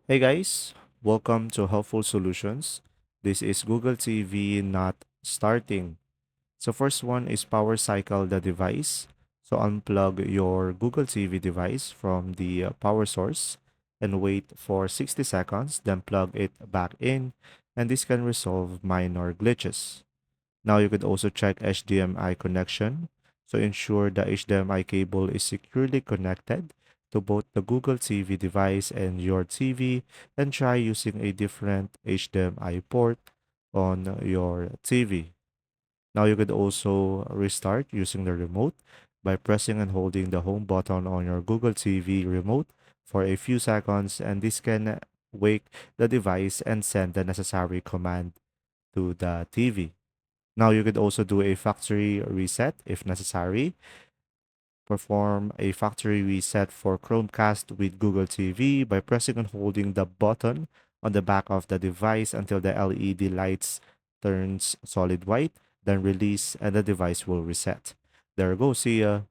Hey guys, welcome to Helpful Solutions. This is Google TV not starting. So first one is power cycle the device. So unplug your Google TV device from the power source and wait for 60 seconds, then plug it back in, and this can resolve minor glitches. Now you could also check HDMI connection. So ensure the HDMI cable is securely connected to both the Google TV device and your TV, and try using a different HDMI port on your TV. Now you could also restart using the remote by pressing and holding the home button on your Google TV remote for a few seconds, and this can wake the device and send the necessary command to the TV. Now you could also do a factory reset if necessary. Perform a factory reset for Chromecast with Google TV by pressing and holding the button on the back of the device until the LED lights turns solid white, then release and the device will reset. There you go. See ya.